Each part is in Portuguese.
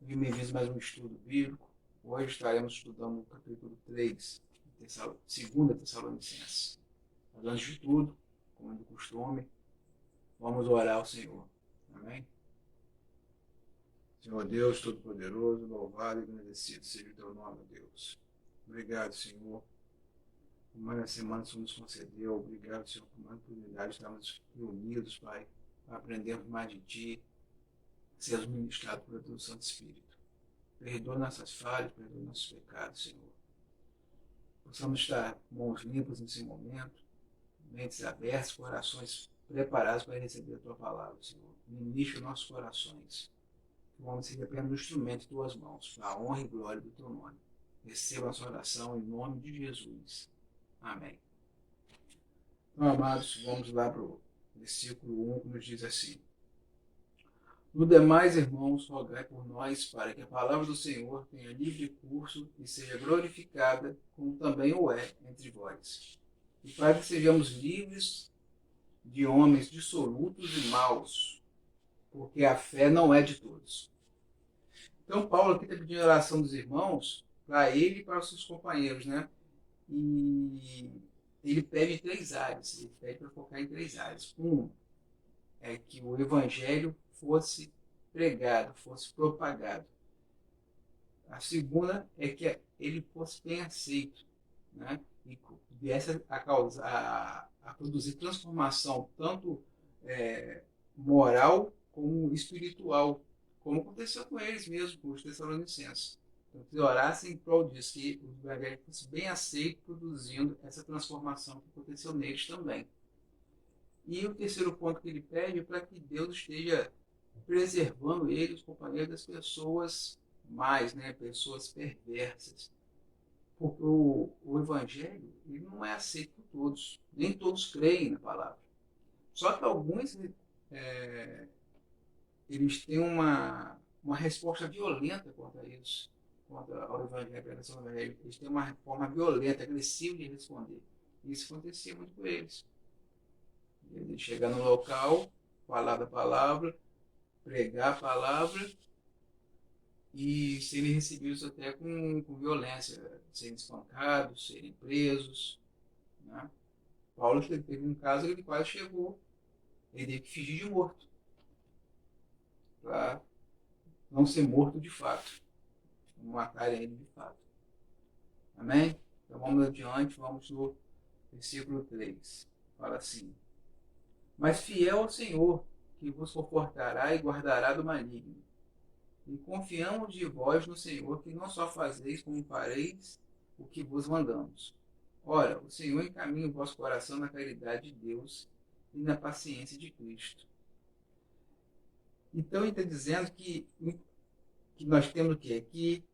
Primeiríamos mais um estudo bíblico. Hoje estaremos estudando o capítulo 3, 2 Tessalonicenses. Mas antes de tudo, como é do costume, vamos orar ao Senhor. Amém? Senhor Deus Todo-Poderoso, louvado e agradecido seja o teu nome, Deus. Obrigado, Senhor, por mais uma semana que o Senhor nos concedeu. Obrigado, Senhor, por mais oportunidade de estarmos reunidos, Pai, para aprendermos mais de Ti, sermos ministrados pelo teu Santo Espírito. Perdoa nossas falhas, perdoa nossos pecados, Senhor. Possamos estar com mãos limpas nesse momento, mentes abertas, corações preparados para receber a Tua palavra, Senhor. Ministra nossos corações. Que o homem seja apenas um instrumento em Tuas mãos, para a honra e glória do Teu nome. Receba a nossa oração em nome de Jesus. Amém. Então, amados, vamos lá para o versículo 1, que nos diz assim: No demais, irmãos, rogai por nós, para que a palavra do Senhor tenha livre curso e seja glorificada, como também o é entre vós. E para que sejamos livres de homens dissolutos e maus, porque a fé não é de todos. Então, Paulo aqui está pedindo a oração dos irmãos para ele e para os seus companheiros, né? E ele pede em 3 áreas, ele pede para focar em 3 áreas. Um é que o evangelho fosse pregado, fosse propagado. A segunda é que ele fosse bem aceito, né? E viesse a produzir transformação, tanto moral como espiritual, como aconteceu com eles mesmo, com os Tessalonicenses. Então, que orassem em prol disso, que o evangelho fosse bem aceito, produzindo essa transformação que aconteceu neles também. E o terceiro ponto que ele pede é para que Deus esteja preservando ele, os companheiros das pessoas mais, né, pessoas perversas. Porque o evangelho ele não é aceito por todos, nem todos creem na palavra. Só que alguns eles têm uma resposta violenta contra isso, contra ao evangelho, a pregação do evangelho. Eles têm uma forma violenta, agressiva de responder. Isso acontecia muito com eles. Ele chegar no local, falar da palavra, pregar a palavra e serem recebidos até com violência, serem espancados, serem presos. Né? Paulo teve um caso que ele quase chegou, ele teve que fingir de morto, para não ser morto de fato, não matarem ele de fato. Amém? Então vamos adiante, vamos no versículo 3. Fala assim: Mas fiel ao Senhor, que vos confortará e guardará do maligno. E confiamos de vós no Senhor, que não só fazeis, como fareis o que vos mandamos. Ora, o Senhor encaminha o vosso coração na caridade de Deus e na paciência de Cristo. Então ele está dizendo que nós temos o quê? Que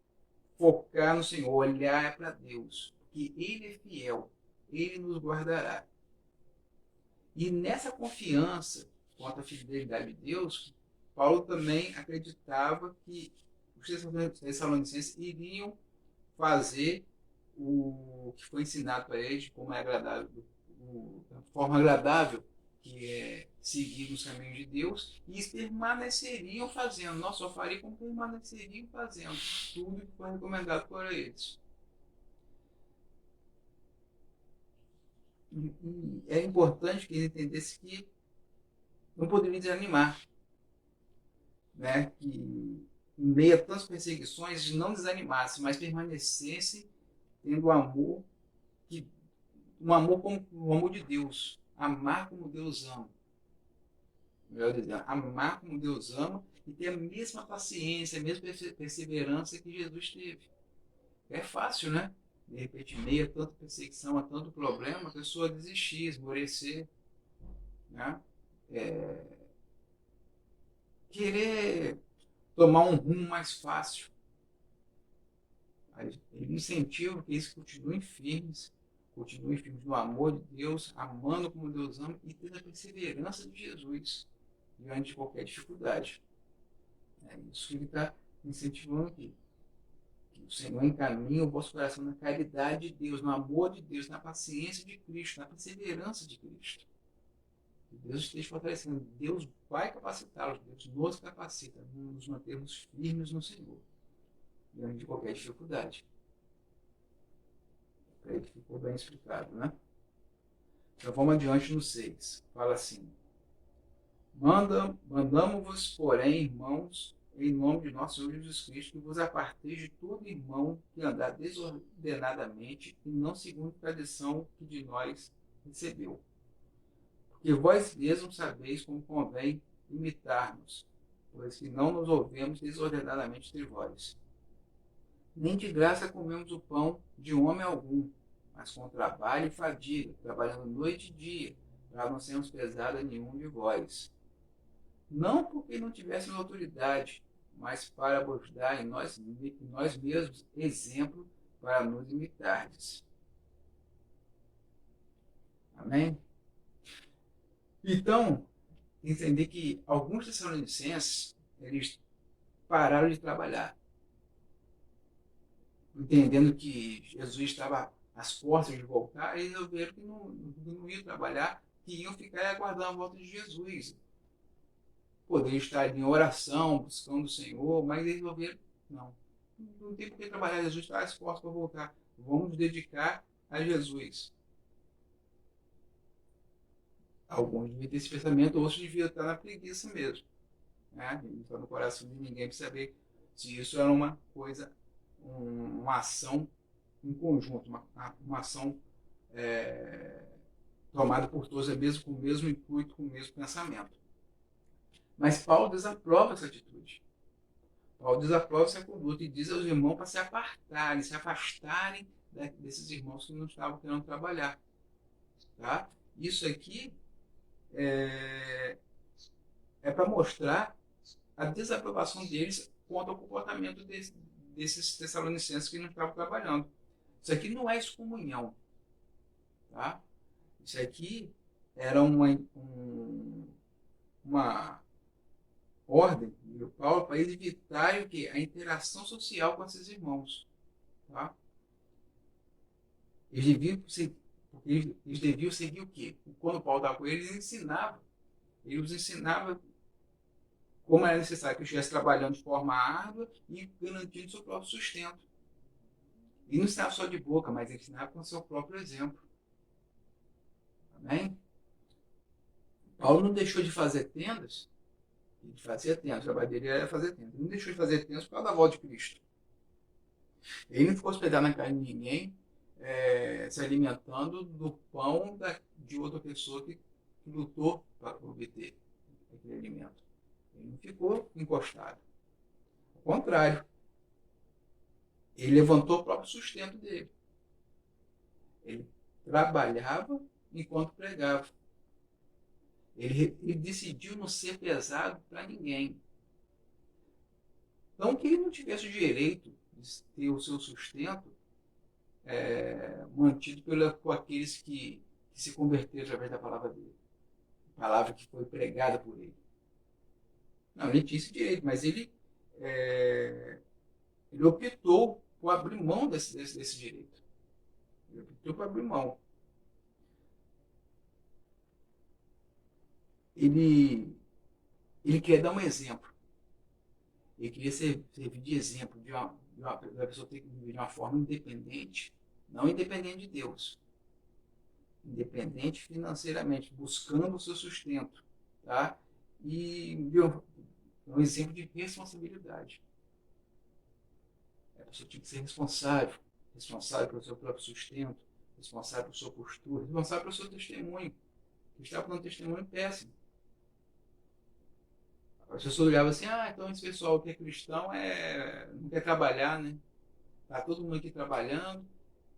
focar no Senhor, olhar para Deus, porque Ele é fiel, Ele nos guardará. E nessa confiança quanto à fidelidade de Deus, Paulo também acreditava que os Tessalonicenses iriam fazer o que foi ensinado para eles, como é agradável, da forma agradável, que é seguir os caminhos de Deus, e eles permaneceriam fazendo, não só fariam, como permaneceriam fazendo tudo que foi recomendado por eles. E é importante que eles entendessem que não poderiam desanimar, né? Que em meio a tantas perseguições não desanimassem, mas permanecessem tendo amor, um amor como o amor de Deus, amar como Deus ama. Melhor dizendo, amar como Deus ama e ter a mesma paciência, a mesma perseverança que Jesus teve. É fácil, né? De repente, em meio a tanta perseguição, a tanto problema, a pessoa desistir, esmorecer, né? Querer tomar um rumo mais fácil. Ele incentiva que eles continuem firmes no amor de Deus, amando como Deus ama e tendo a perseverança de Jesus diante de qualquer dificuldade. É isso que ele está incentivando aqui. Que o Senhor encaminhe o vosso coração na caridade de Deus, no amor de Deus, na paciência de Cristo, na perseverança de Cristo. Que Deus esteja fortalecendo. Deus vai capacitá-los, Deus nos capacita, nos mantermos firmes no Senhor. diante de qualquer dificuldade. Aí ficou bem explicado, né? Então vamos adiante no 6. Fala assim: Mandamos-vos, porém, irmãos, em nome de nosso Senhor Jesus Cristo, que vos aparteis de todo irmão que andar desordenadamente e não segundo a tradição que de nós recebeu. Porque vós mesmos sabeis como convém imitar-nos, pois que não nos ouvemos desordenadamente entre vós. Nem de graça comemos o pão de homem algum, mas com trabalho e fadiga, trabalhando noite e dia, para não sermos pesados a nenhum de vós. Não porque não tivéssemos autoridade, mas para vos dar em nós mesmos exemplo para nos imitardes. Amém? Então, entender que alguns tessalonicenses, eles pararam de trabalhar, entendendo que Jesus estava às portas de voltar, eles resolveram que não iam trabalhar, que iam ficar aguardando a volta de Jesus. Poder estar em oração, buscando o Senhor, mas eles resolveram, não tem por que trabalhar, Jesus está às portas para voltar. Vamos nos dedicar a Jesus. Alguns deviam ter esse pensamento, outros deviam estar na preguiça mesmo. Né? Não está no coração de ninguém para saber se isso era uma coisa, uma ação em conjunto, uma ação tomada por todos, mesmo com o mesmo intuito, com o mesmo pensamento. Mas Paulo desaprova essa atitude. Paulo desaprova essa conduta e diz aos irmãos para se apartarem, se afastarem desses irmãos que não estavam querendo trabalhar. Tá? Isso aqui é para mostrar a desaprovação deles quanto ao comportamento desses tessalonicenses que não estavam trabalhando. Isso aqui não é excomunhão. Tá? Isso aqui era uma ordem de Paulo para eles evitarem o quê? A interação social com esses irmãos. Tá? Eles deviam seguir o quê? Quando Paulo estava com eles, ele os ensinava como era necessário que eu estivesse trabalhando de forma árdua e garantindo seu próprio sustento. E não ensinava só de boca, mas ensinava com o seu próprio exemplo. Amém? Paulo não deixou de fazer tendas. Ele fazia tendas, o trabalho dele era fazer tendas. Ele não deixou de fazer tendas por causa da volta de Cristo. Ele não ficou hospedado na casa de ninguém, se alimentando do pão de outra pessoa que lutou para obter aquele alimento. Ele não ficou encostado. Ao contrário, ele levantou o próprio sustento dele. Ele trabalhava enquanto pregava. Ele decidiu não ser pesado para ninguém. Não que ele não tivesse o direito de ter o seu sustento mantido por aqueles que se converteram através da palavra dele. A palavra que foi pregada por ele. Não, ele tinha esse direito, mas ele optou por abrir mão desse direito. Ele optou por abrir mão. Ele queria dar um exemplo. Ele queria servir de exemplo de uma pessoa ter que viver de uma forma independente, não independente de Deus, independente financeiramente, buscando o seu sustento, tá? E um exemplo de responsabilidade. A pessoa tinha que ser responsável pelo seu próprio sustento, responsável pela sua postura, responsável pelo seu testemunho. Que estava dando um testemunho péssimo. As pessoas olhavam assim, então esse pessoal que é cristão não quer trabalhar, né? Está todo mundo aqui trabalhando.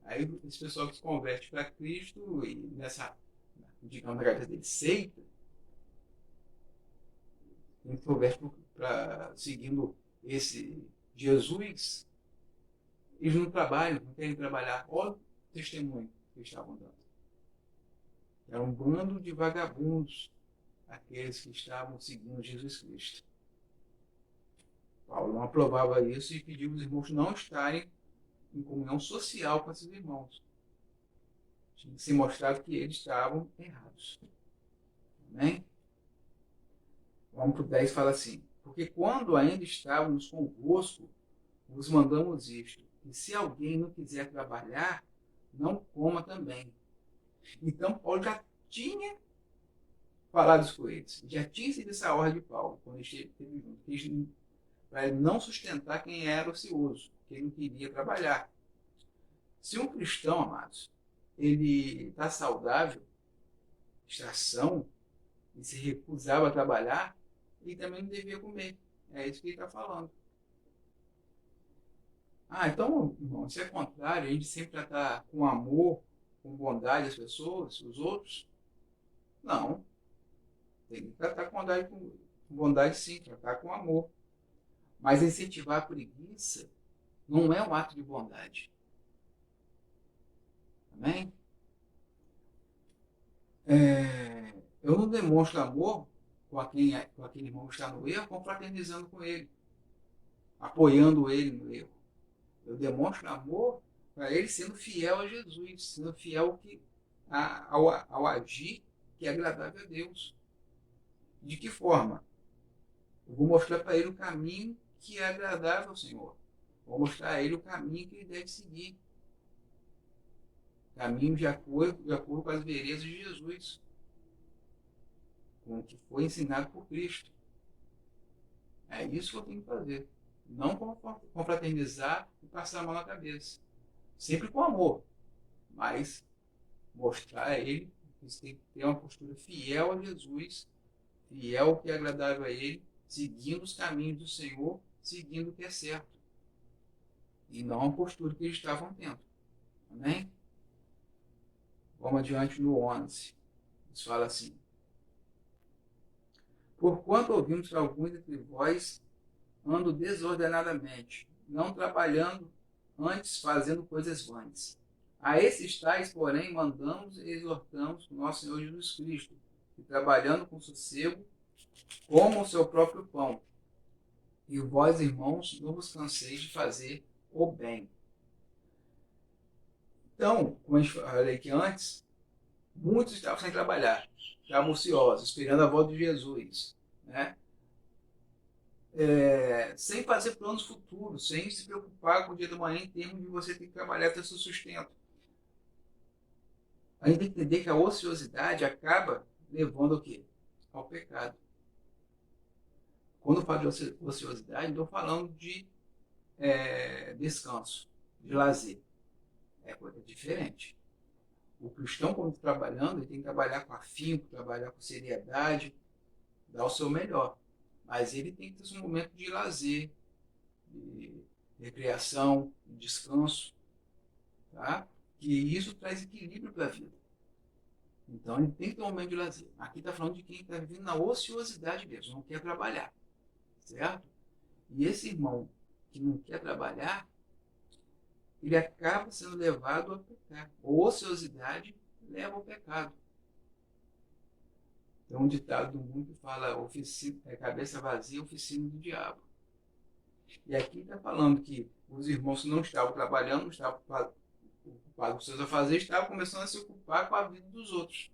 Aí esse pessoal que se converte para Cristo e nessa, digamos, na cabeça dele, seita, ele se converte seguindo esse Jesus, eles não trabalham, não querem trabalhar. Olha o testemunho que eles estavam dando. Era um bando de vagabundos, aqueles que estavam seguindo Jesus Cristo. Paulo não aprovava isso e pediu os irmãos não estarem em comunhão social com esses irmãos. Tinha que se mostrar que eles estavam errados. Amém? Vamos para o 10, fala assim: porque quando ainda estávamos convosco, vos mandamos isto, que se alguém não quiser trabalhar, não coma também. Então, Paulo já tinha falado isso com eles, já tinha sido essa ordem de Paulo, quando ele esteve junto, para ele não sustentar quem era ocioso, quem não queria trabalhar. Se um cristão, amados, ele está saudável, está são, e se recusava a trabalhar, ele também não devia comer. É isso que ele está falando. Então, irmão, se é contrário, a gente sempre tratar com amor, com bondade as pessoas, os outros? Não. Tem que tratar com bondade sim, tratar com amor. Mas incentivar a preguiça não é um ato de bondade. Amém? Eu não demonstro amor com aquele irmão que está no erro, confraternizando com ele, apoiando ele no erro. Eu demonstro amor para ele sendo fiel a Jesus, sendo fiel ao agir que é agradável a Deus. De que forma? Eu vou mostrar para ele o caminho que é agradável ao Senhor. Vou mostrar a ele o caminho que ele deve seguir. Caminho de acordo com as veredas de Jesus, com o que foi ensinado por Cristo. É isso que eu tenho que fazer. Não confraternizar e passar a mão na cabeça. Sempre com amor, mas mostrar a ele que você tem que ter uma postura fiel a Jesus, fiel ao que é agradável a ele, seguindo os caminhos do Senhor, seguindo o que é certo. E não a postura que eles estavam tendo. Amém? Vamos adiante no 11. Eles falam assim: porquanto ouvimos que alguns entre vós andam desordenadamente, não trabalhando, antes fazendo coisas vãs. A esses tais, porém, mandamos e exortamos o nosso Senhor Jesus Cristo, que trabalhando com sossego, comam o seu próprio pão. E vós, irmãos, não vos canseis de fazer o bem. Então, como a gente falei aqui antes, muitos estavam sem trabalhar, estavam ociosos, esperando a volta de Jesus, né? Sem fazer planos futuros, sem se preocupar com o dia da manhã em termos de você ter que trabalhar ter seu sustento. A gente tem que entender que a ociosidade acaba levando ao quê? Ao pecado. Quando eu falo de ociosidade, estou falando de descanso, de lazer. É coisa diferente. O cristão, quando está trabalhando, ele tem que trabalhar com afinco, trabalhar com seriedade, dar o seu melhor. Mas ele tem que ter um momento de lazer, de recreação, de descanso, tá? Que isso traz equilíbrio para a vida. Então ele tem que ter um momento de lazer. Aqui está falando de quem está vivendo na ociosidade mesmo, não quer trabalhar, certo? E esse irmão que não quer trabalhar, ele acaba sendo levado a pecar. A ociosidade leva ao pecado. Tem um ditado do mundo que fala cabeça vazia, oficina do diabo. E aqui está falando que os irmãos não estavam trabalhando, não estavam ocupados com seus afazeres, estavam começando a se ocupar com a vida dos outros,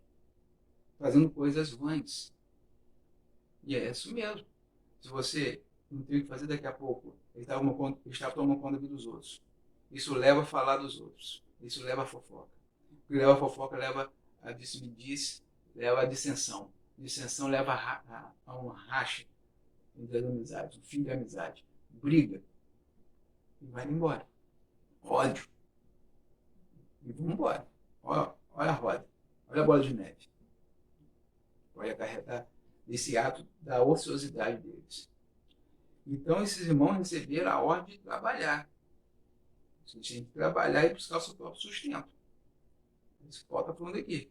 fazendo coisas vãs. E é isso mesmo. Se você não tem o que fazer daqui a pouco, ele está tomando conta da vida dos outros. Isso leva a falar dos outros. Isso leva a fofoca. O que leva a fofoca leva a disse-me-disse, leva a dissensão. Dissensão leva a um racha entre as amizades, um fim de amizade. Briga. E vai embora. Ódio. E vamos embora. Olha a roda. Olha a bola de neve. Pode acarretar esse ato da ociosidade deles. Então, esses irmãos receberam a ordem de trabalhar. Você tinha que trabalhar e buscar o seu próprio sustento. Isso que Paulo está falando aqui.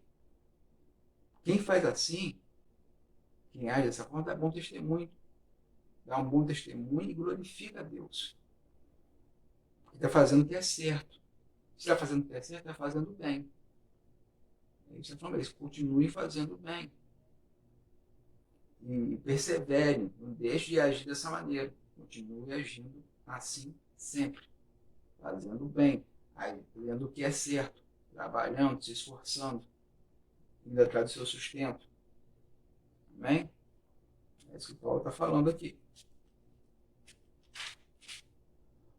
Quem faz assim, quem age dessa forma, dá bom testemunho. Dá um bom testemunho e glorifica a Deus. Porque está fazendo o que é certo. Se está fazendo o que é certo, está fazendo bem. Isso é falando, eles continuem fazendo bem. E perseverem, não deixe de agir dessa maneira. Continue agindo assim sempre. Fazendo bem, fazendo o que é certo, trabalhando, se esforçando, indo atrás do seu sustento. Amém? É isso que Paulo está falando aqui.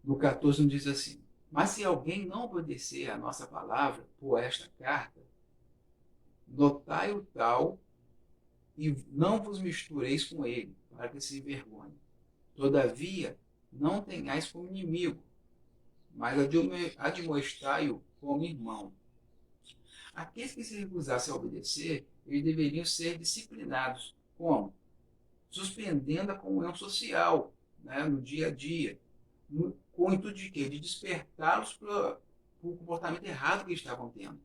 No 14 diz assim: mas se alguém não obedecer a nossa palavra por esta carta, notai o tal e não vos mistureis com ele, para que se envergonhe. Todavia, não tenhais como inimigo, mas admoestai-o como irmão. Aqueles que se recusassem a obedecer, eles deveriam ser disciplinados. Como? Suspendendo a comunhão social, né, no dia a dia, com o intuito de quê? De despertá-los para o comportamento errado que estavam tendo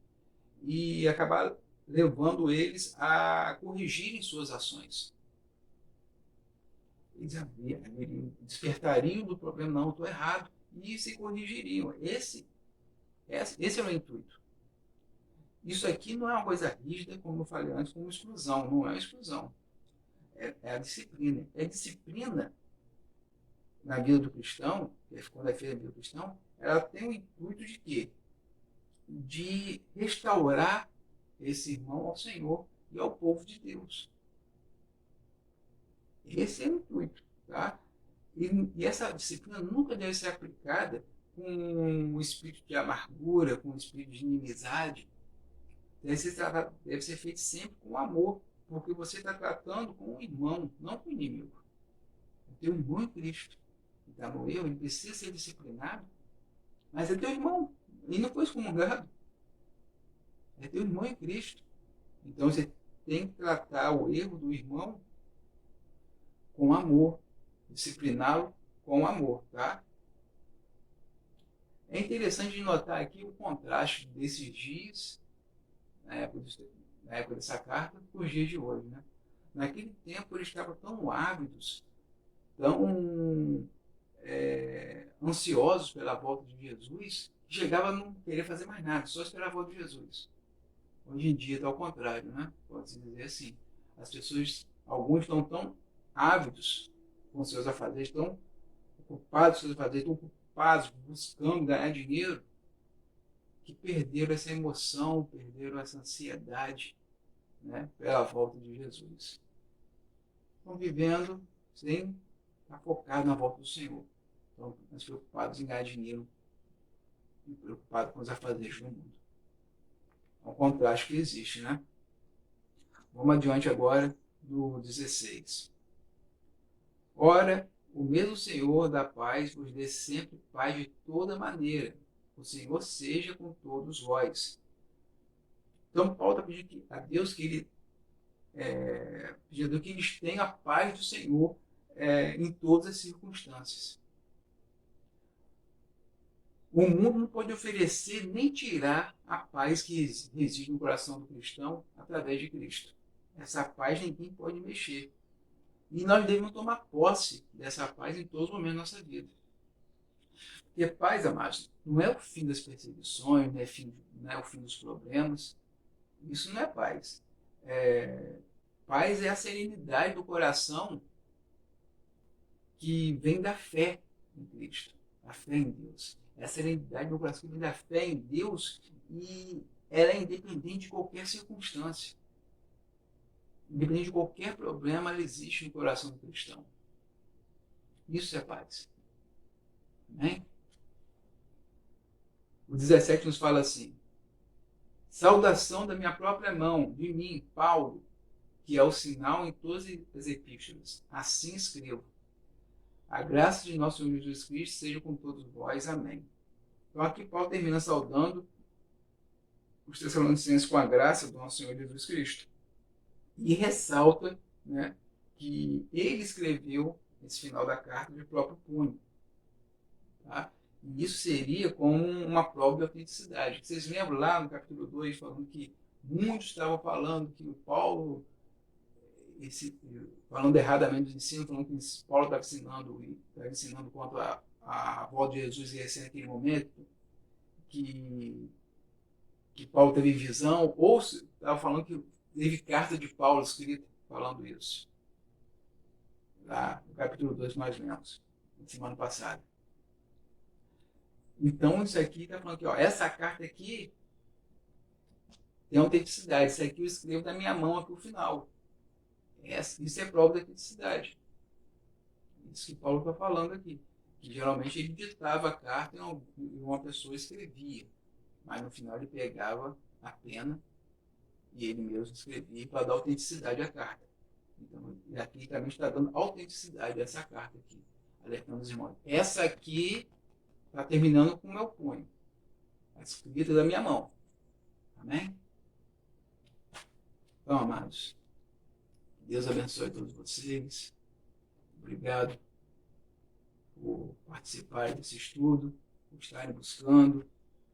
e acabar levando eles a corrigirem suas ações. Eles despertariam do problema, não, estou errado, e se corrigiriam. Esse é o intuito. Isso aqui não é uma coisa rígida, como eu falei antes, como exclusão. Não é uma exclusão. É a disciplina. É disciplina na vida do cristão, quando é feita na vida do cristão, ela tem o intuito de quê? De restaurar esse irmão ao Senhor e ao povo de Deus. Esse é o intuito. Tá? E essa disciplina nunca deve ser aplicada com um espírito de amargura, com um espírito de inimizade. Deve ser feito sempre com amor, porque você está tratando com um irmão, não com um inimigo. O teu irmão em Cristo. Ele está no erro, ele precisa ser disciplinado, mas é teu irmão. Ele não foi excomungado. É teu irmão em Cristo. Então você tem que tratar o erro do irmão com amor, discipliná-lo com amor, tá? É interessante notar aqui o contraste desses dias, na época dessa carta, com os dias de hoje, né? Naquele tempo eles estavam tão ávidos, tão ansiosos pela volta de Jesus, que chegava a não querer fazer mais nada, só esperar a volta de Jesus. Hoje em dia está ao contrário, né? Pode-se dizer assim. As pessoas, alguns estão tão ávidos com seus afazeres, estão ocupados com seus afazeres, estão ocupados buscando ganhar dinheiro, que perderam essa emoção, perderam essa ansiedade, né, pela volta de Jesus. Estão vivendo sem estar focados na volta do Senhor. Estão mais preocupados em ganhar dinheiro e preocupados com os afazeres do mundo. É um contraste que existe, né? Vamos adiante agora do 16. Ora, o mesmo Senhor da paz vos dê sempre paz de toda maneira. O Senhor seja com todos vós. Então, Paulo está pedindo a Deus que ele pedindo que eles tenham a paz do Senhor em todas as circunstâncias. O mundo não pode oferecer nem tirar a paz que reside no coração do cristão através de Cristo. Essa paz ninguém pode mexer. E nós devemos tomar posse dessa paz em todos os momentos da nossa vida. Porque paz, amados, não é o fim das perseguições, não é o fim dos problemas. Isso não é paz. Paz é a serenidade do coração que vem da fé em Cristo, a fé em Deus. É a serenidade do coração que vem da fé em Deus e ela é independente de qualquer circunstância. Independente de qualquer problema, ela existe no coração do cristão. Isso é paz. Amém? O 17 nos fala assim: saudação da minha própria mão, de mim, Paulo, que é o sinal em todas as epístolas. Assim escrevo. A graça de nosso Senhor Jesus Cristo seja com todos vós. Amém. Então aqui Paulo termina saudando os Tessalonicenses com a graça do nosso Senhor Jesus Cristo. E ressalta, né, que ele escreveu esse final da carta de próprio punho. Tá? E isso seria como uma prova de autenticidade. Vocês lembram lá no capítulo 2, falando que muitos estavam falando que o Paulo, falando erradamente do ensino, falando que Paulo estava ensinando quanto a volta de Jesus ia ser naquele momento, que Paulo teve visão, ou estava falando que teve carta de Paulo escrita falando isso. Lá no capítulo 2 nós lemos, na semana passada. Então isso aqui está falando que essa carta aqui tem autenticidade. Isso aqui eu escrevo da minha mão aqui no final. Isso é prova da autenticidade. Isso que Paulo está falando aqui. que geralmente ele ditava a carta e uma pessoa escrevia, mas no final ele pegava a pena e ele mesmo escrevia para dar autenticidade à carta. Então, aqui também está dando autenticidade a essa carta aqui, alertando os irmãos. Essa aqui está terminando com o meu punho, a escrita da minha mão. Amém? Então, amados, Deus abençoe todos vocês. Obrigado por participarem desse estudo, por estarem buscando.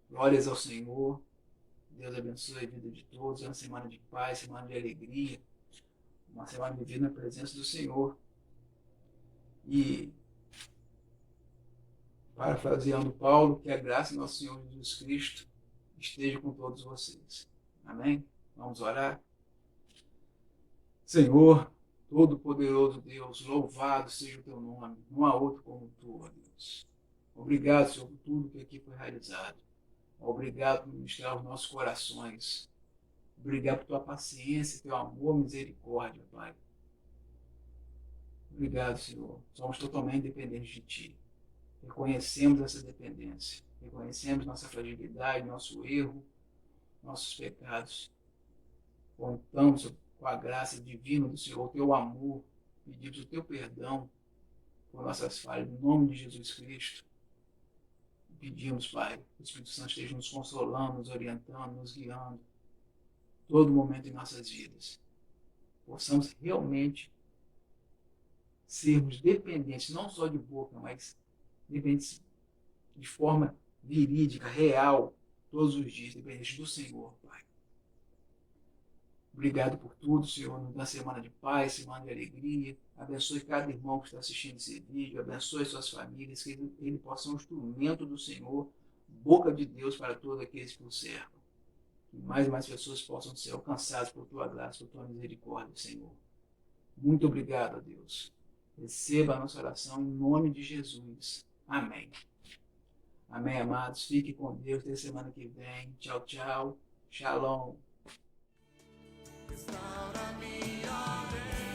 Glórias ao Senhor. Deus abençoe a vida de todos. É uma semana de paz, semana de alegria, uma semana vivida na presença do Senhor. E, parafraseando Paulo, que a graça do nosso Senhor Jesus Cristo esteja com todos vocês. Amém? Vamos orar. Senhor, Todo-Poderoso Deus, louvado seja o teu nome. Não há outro como tu, ó Deus. Obrigado, Senhor, por tudo que aqui foi realizado. Obrigado por ministrar os nossos corações. Obrigado por tua paciência, teu amor, misericórdia, Pai. Obrigado, Senhor. Somos totalmente dependentes de Ti. Reconhecemos essa dependência. Reconhecemos nossa fragilidade, nosso erro, nossos pecados. Contamos com a graça divina do Senhor, o teu amor. Pedimos o teu perdão por nossas falhas, no nome de Jesus Cristo. Pedimos, Pai, que o Espírito Santo esteja nos consolando, nos orientando, nos guiando, todo momento em nossas vidas. Possamos realmente sermos dependentes, não só de boca, mas dependentes de forma verídica, real, todos os dias, dependentes do Senhor, Pai. Obrigado por tudo, Senhor, nos dá semana de paz, semana de alegria. Abençoe cada irmão que está assistindo esse vídeo, abençoe suas famílias, que ele possa ser um instrumento do Senhor, boca de Deus para todos aqueles que o cercam. Que mais e mais pessoas possam ser alcançadas por tua graça, por tua misericórdia, Senhor. Muito obrigado, a Deus. Receba a nossa oração em nome de Jesus. Amém. Amém, amados. Fique com Deus. Até semana que vem. Tchau, tchau. Shalom. Restaura minha mente.